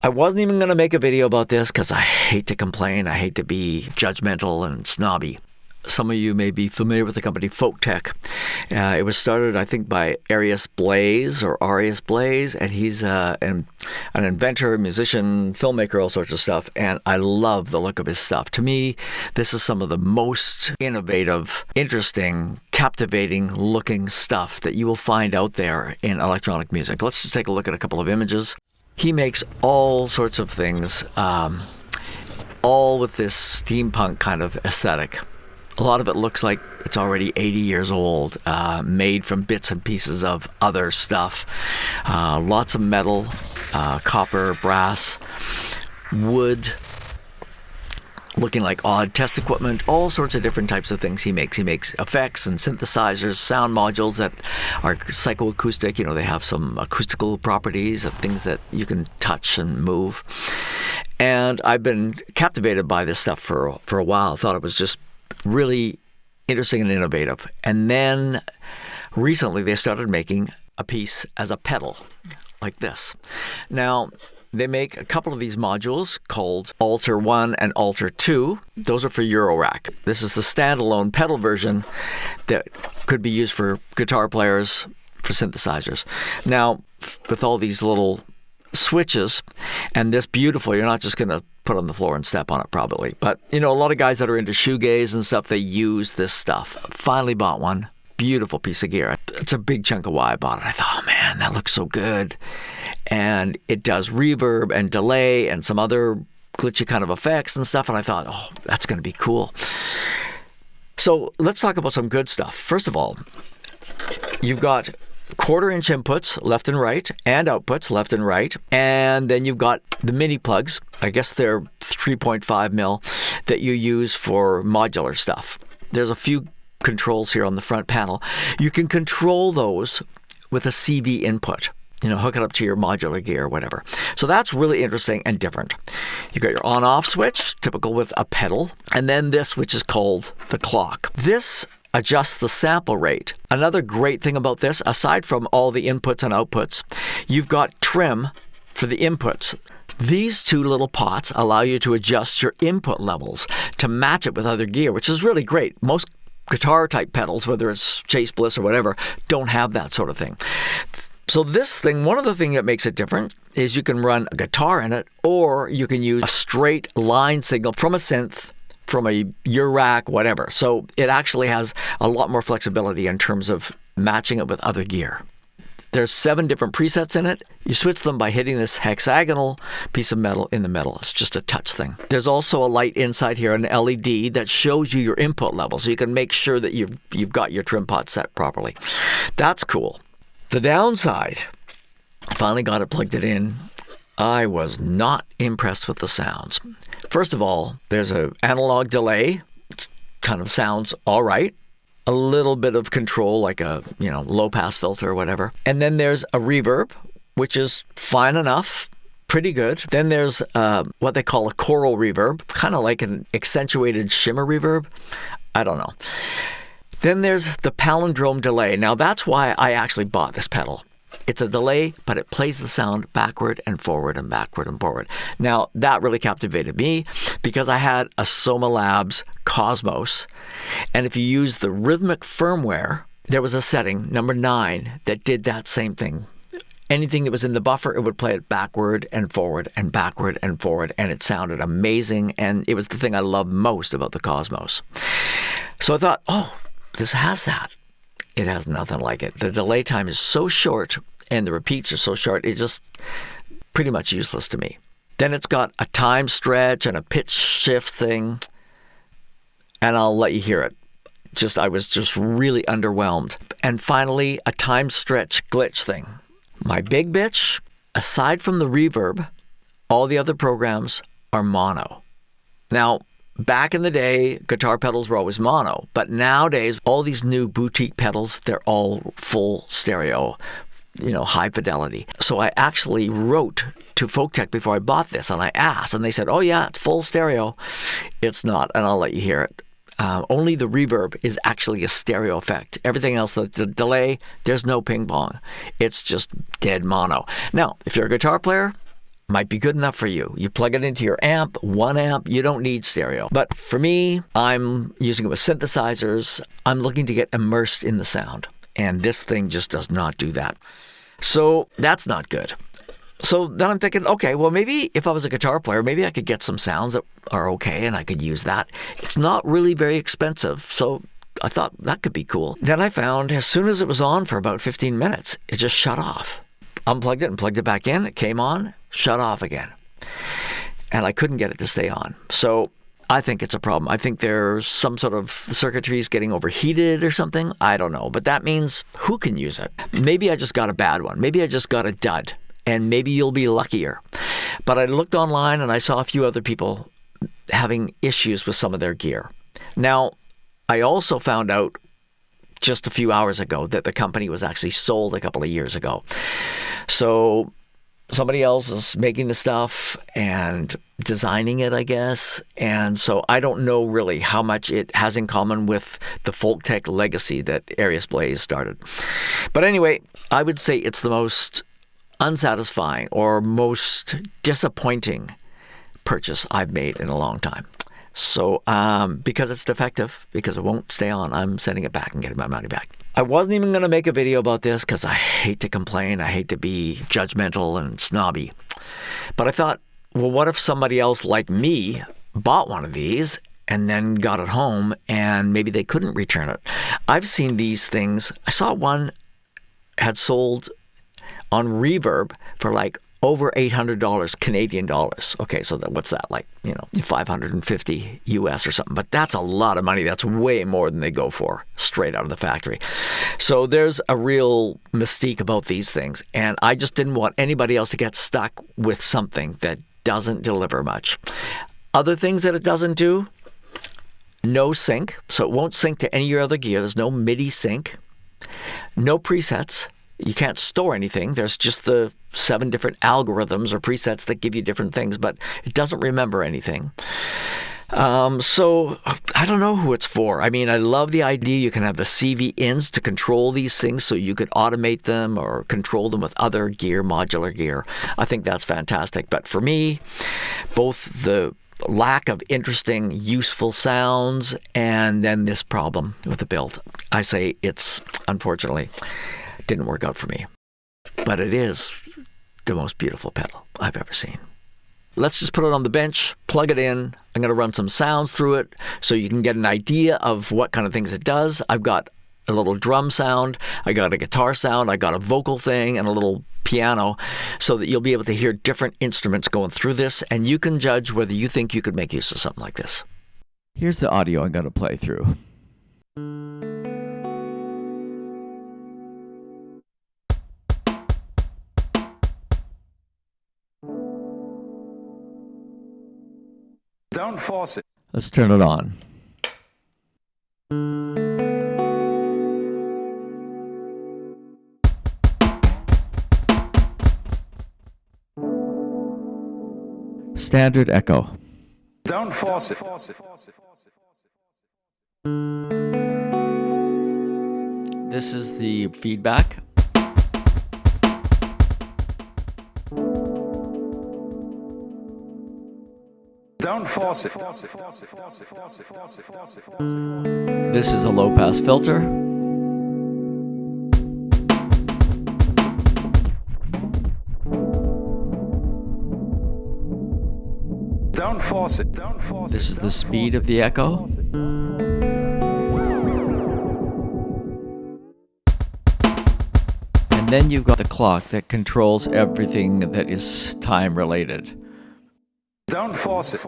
I wasn't even going to make a video about this because I hate to complain. I hate to be judgmental and snobby. Some of you may be familiar with the company Folktek. It was started, I think, by Arius Blaze, and he's an inventor, musician, filmmaker, all sorts of stuff, and I love the look of his stuff. To me, this is some of the most innovative, interesting, captivating looking stuff that you will find out there in electronic music. Let's just take a look at a couple of images. He makes all sorts of things, all with this steampunk kind of aesthetic. A lot of it looks like it's already 80 years old, made from bits and pieces of other stuff. Lots of metal, copper, brass, wood, looking like odd test equipment, all sorts of different types of things he makes. He makes effects and synthesizers, sound modules that are psychoacoustic. They have some acoustical properties of things that you can touch and move. And I've been captivated by this stuff for a while. I thought it was just really interesting and innovative. And then recently they started making a piece as a pedal like this. Now, they make a couple of these modules called Alter 1 and Alter 2. Those are for Eurorack. This is the standalone pedal version that could be used for guitar players, for synthesizers. Now, with all these little switches and this beautiful, you're not just going to put on the floor and step on it probably. But, a lot of guys that are into shoegaze and stuff, they use this stuff. Finally bought one. Beautiful piece of gear. It's a big chunk of why I bought it. I thought, oh man, that looks so good. And it does reverb and delay and some other glitchy kind of effects and stuff. And I thought, oh, that's going to be cool. So let's talk about some good stuff. First of all, you've got 1/4-inch inputs left and right and outputs left and right. And then you've got the mini plugs. I guess they're 3.5 mil that you use for modular stuff. There's a few controls here on the front panel. You can control those with a CV input. Hook it up to your modular gear or whatever. So that's really interesting and different. You've got your on-off switch, typical with a pedal. And then this, which is called the clock. This adjusts the sample rate. Another great thing about this, aside from all the inputs and outputs, you've got trim for the inputs. These two little pots allow you to adjust your input levels to match it with other gear, which is really great. Most guitar-type pedals, whether it's Chase, Bliss, or whatever, don't have that sort of thing. So this thing, one of the things that makes it different is you can run a guitar in it, or you can use a straight line signal from a synth, from a Eurorack, whatever. So it actually has a lot more flexibility in terms of matching it with other gear. There's 7 different presets in it. You switch them by hitting this hexagonal piece of metal in the middle. It's just a touch thing. There's also a light inside here, an LED, that shows you your input level, so you can make sure that you've got your trim pot set properly. That's cool. The downside, finally got it plugged in. I was not impressed with the sounds. First of all, there's an analog delay. It kind of sounds all right. A little bit of control, like a low pass filter or whatever. And then there's a reverb, which is fine enough, pretty good. Then there's what they call a choral reverb, kind of like an accentuated shimmer reverb. I don't know. Then there's the palindrome delay. Now that's why I actually bought this pedal. It's a delay, but it plays the sound backward and forward and backward and forward. Now, that really captivated me because I had a Soma Labs Cosmos. And if you use the rhythmic firmware, there was a setting, number 9, that did that same thing. Anything that was in the buffer, it would play it backward and forward and backward and forward. And it sounded amazing. And it was the thing I loved most about the Cosmos. So I thought, oh, this has that. It has nothing like it. The delay time is so short and the repeats are so short, it's just pretty much useless to me. Then it's got a time stretch and a pitch shift thing, and I'll let you hear it. I was just really underwhelmed. And finally, a time stretch glitch thing. My big bitch, aside from the reverb, all the other programs are mono. Now, back in the day, guitar pedals were always mono, but nowadays, all these new boutique pedals, they're all full stereo, high fidelity. So I actually wrote to Folktek before I bought this, and I asked, and they said, oh yeah, it's full stereo. It's not, and I'll let you hear it. Only the reverb is actually a stereo effect. Everything else, the delay, there's no ping pong. It's just dead mono. Now, if you're a guitar player, might be good enough for you. You plug it into your amp, 1 amp, you don't need stereo. But for me, I'm using it with synthesizers. I'm looking to get immersed in the sound. And this thing just does not do that. So that's not good. So then I'm thinking, okay, well, maybe if I was a guitar player, maybe I could get some sounds that are okay and I could use that. It's not really very expensive. So I thought that could be cool. Then I found as soon as it was on for about 15 minutes, it just shut off. Unplugged it and plugged it back in. It came on, shut off again. And I couldn't get it to stay on. So I think it's a problem. I think there's some sort of circuitry is getting overheated or something. I don't know. But that means who can use it? Maybe I just got a bad one. Maybe I just got a dud. And maybe you'll be luckier. But I looked online and I saw a few other people having issues with some of their gear. Now, I also found out just a few hours ago that the company was actually sold a couple of years ago. So somebody else is making the stuff and designing it, I guess. And so I don't know really how much it has in common with the Folktek legacy that Arias Blaze started. But anyway, I would say it's the most unsatisfying or most disappointing purchase I've made in a long time. So because it's defective, because it won't stay on, I'm sending it back and getting my money back. I wasn't even going to make a video about this because I hate to complain. I hate to be judgmental and snobby. But I thought, well, what if somebody else like me bought one of these and then got it home and maybe they couldn't return it? I've seen these things. I saw one had sold on Reverb for like over $800 Canadian dollars. Okay, so what's that, like, $550 US or something. But that's a lot of money. That's way more than they go for straight out of the factory. So there's a real mystique about these things. And I just didn't want anybody else to get stuck with something that doesn't deliver much. Other things that it doesn't do, no sync. So it won't sync to any of your other gear. There's no MIDI sync. No presets. You can't store anything. There's just the 7 different algorithms or presets that give you different things, but it doesn't remember anything. So I don't know who it's for. I mean, I love the idea you can have the CV ins to control these things so you could automate them or control them with other gear, modular gear. I think that's fantastic. But for me, both the lack of interesting, useful sounds and then this problem with the build, I say it's, unfortunately, didn't work out for me. But it is the most beautiful pedal I've ever seen. Let's just put it on the bench, plug it in. I'm going to run some sounds through it so you can get an idea of what kind of things it does. I've got a little drum sound, I got a guitar sound, I got a vocal thing, and a little piano so that you'll be able to hear different instruments going through this, and you can judge whether you think you could make use of something like this. Here's the audio I'm going to play through. Don't force it. Let's turn it on. Standard echo. Don't force it. This is the feedback. Don't force it. This is a low-pass filter. Don't force it. Don't force it. This is the speed of the echo. And then you've got the clock that controls everything that is time-related. Don't force it.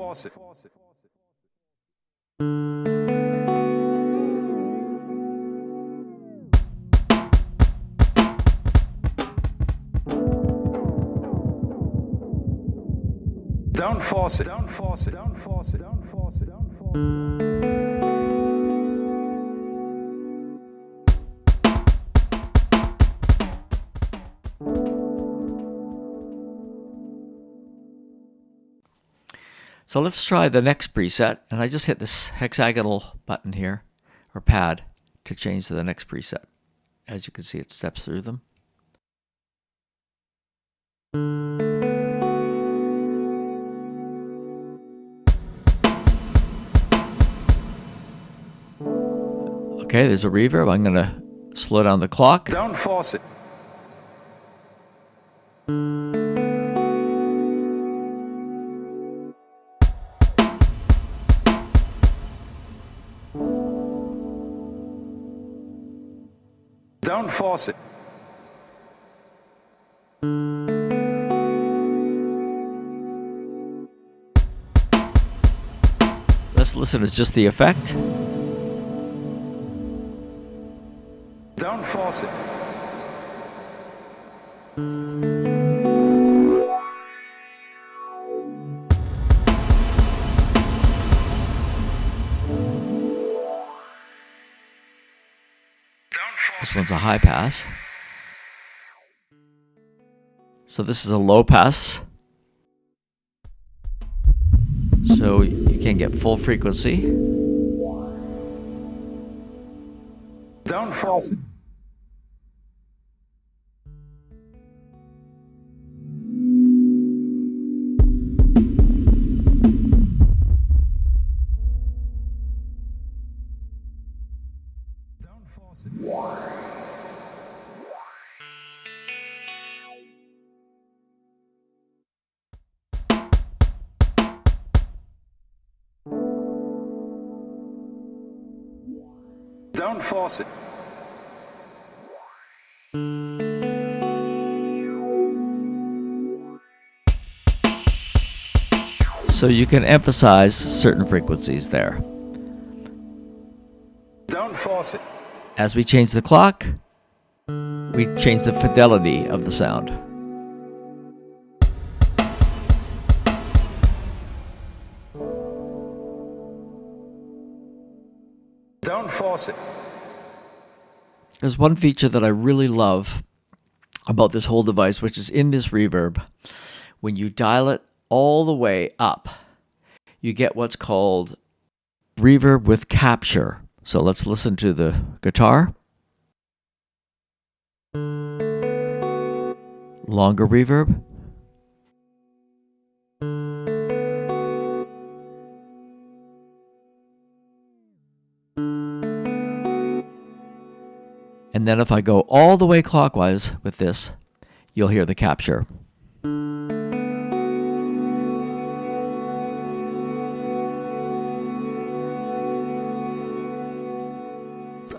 Don't force it. Don't force it. Don't force it. Don't force it. Don't force it. So let's try the next preset, and I just hit this hexagonal button here, or pad, to change to the next preset. As you can see, it steps through them. Okay, there's a reverb. I'm going to slow down the clock. Don't force it. Don't force it. Let's listen to just the effect. Don't force it. This one's a high pass. So this is a low pass. So you can get full frequency. Don't force it. Don't force it. Don't force it. So you can emphasize certain frequencies there. Don't force it. As we change the clock, we change the fidelity of the sound. Don't force it. There's one feature that I really love about this whole device, which is in this reverb. When you dial it all the way up, you get what's called reverb with capture. So let's listen to the guitar. Longer reverb. And then if I go all the way clockwise with this, you'll hear the capture.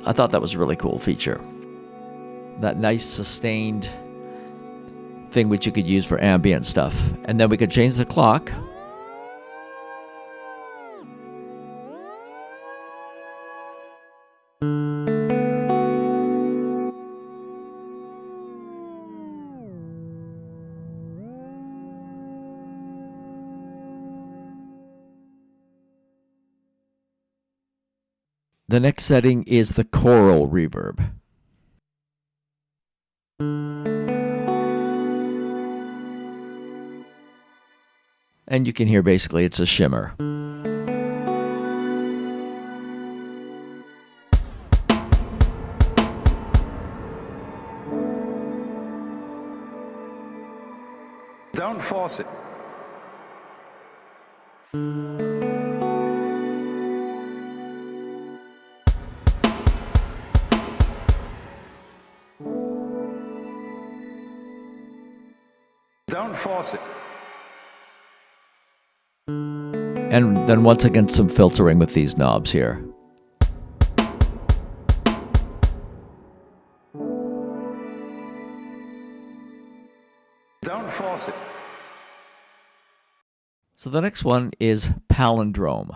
I thought that was a really cool feature. That nice sustained thing which you could use for ambient stuff. And then we could change the clock. The next setting is the choral reverb. And you can hear basically it's a shimmer. Don't force it. Don't force it. And then once again, some filtering with these knobs here. Don't force it. So the next one is palindrome.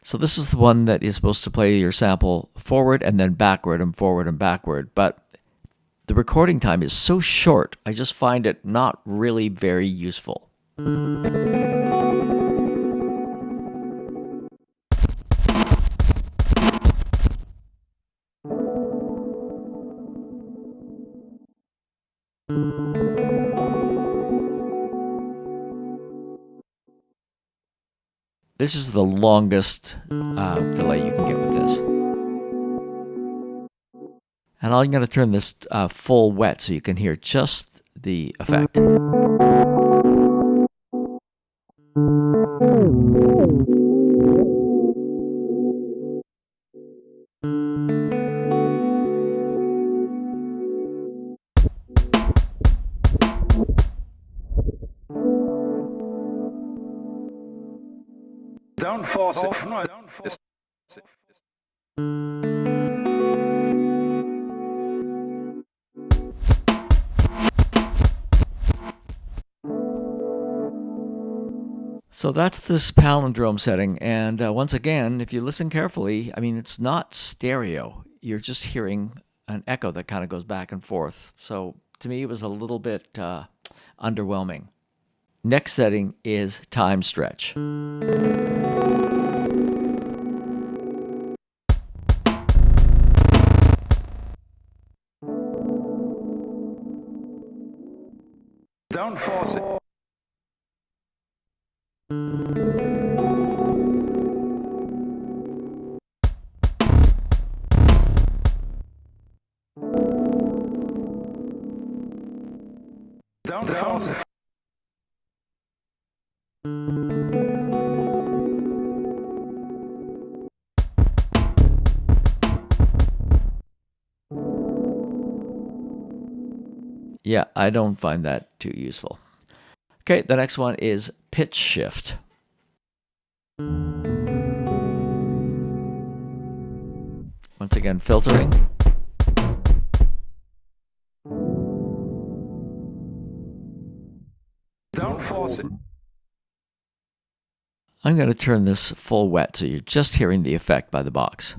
So this is the one that is supposed to play your sample forward and then backward and forward and backward. But the recording time is so short, I just find it not really very useful. This is the longest delay you can get with this. And I'm going to turn this full wet so you can hear just the effect. Don't force it. No, don't force it. So that's this palindrome setting, and once again, if you listen carefully, I mean, it's not stereo. You're just hearing an echo that kind of goes back and forth. So to me, it was a little bit underwhelming. Next setting is time stretch. Don't force it. Don't force it. Yeah, I don't find that too useful. Okay, the next one is pitch shift. Once again, filtering. Don't force it. I'm going to turn this full wet so you're just hearing the effect by the box.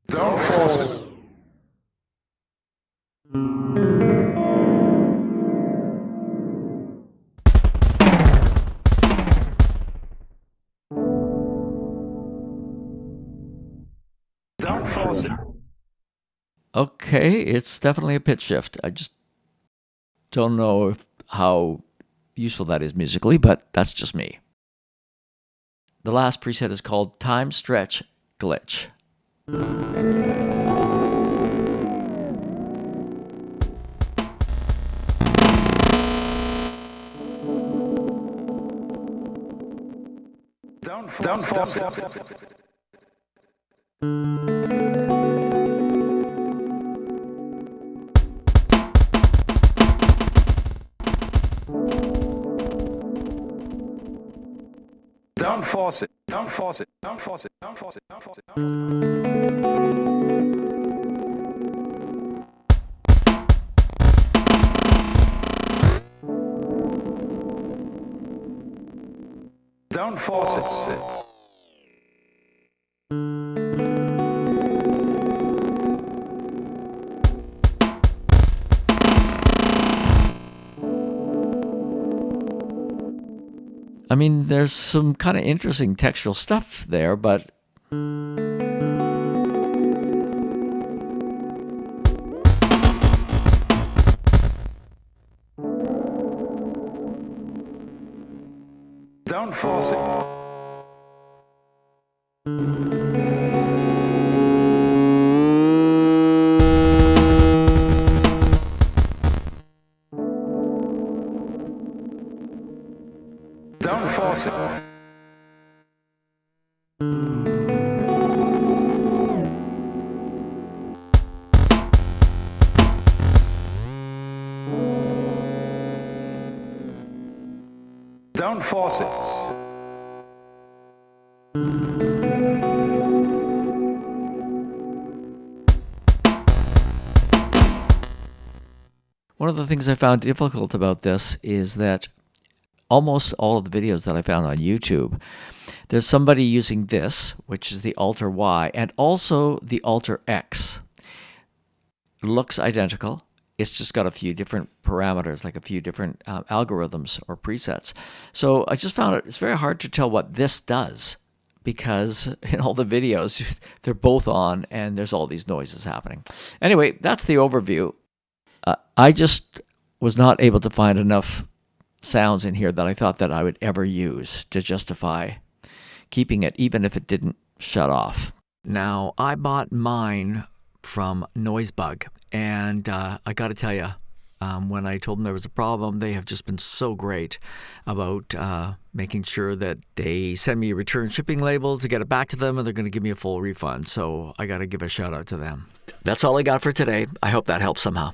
Don't force it. Don't force it. Okay, it's definitely a pitch shift. I just don't know how useful that is musically, but that's just me. The last preset is called Time Stretch Glitch. Don't force it. Don't force it. Don't force it. Don't force it. Don't force it. Don't force it. Don't force it. Don't force it. I mean, there's some kind of interesting textural stuff there, but don't force it. Don't force it. Don't force it. one of the things I found difficult about this is that almost all of the videos that I found on YouTube, there's somebody using this, which is the Alter Y, and also the Alter X. It looks identical. It's just got a few different parameters, like a few different algorithms or presets. So I just found it's very hard to tell what this does, because in all the videos, they're both on and there's all these noises happening. Anyway, that's the overview. I just was not able to find enough sounds in here that I thought that I would ever use to justify keeping it, even if it didn't shut off. Now, I bought mine from Noisebug. And I got to tell you, when I told them there was a problem, they have just been so great about making sure that they send me a return shipping label to get it back to them, and they're going to give me a full refund. So I got to give a shout out to them. That's all I got for today. I hope that helps somehow.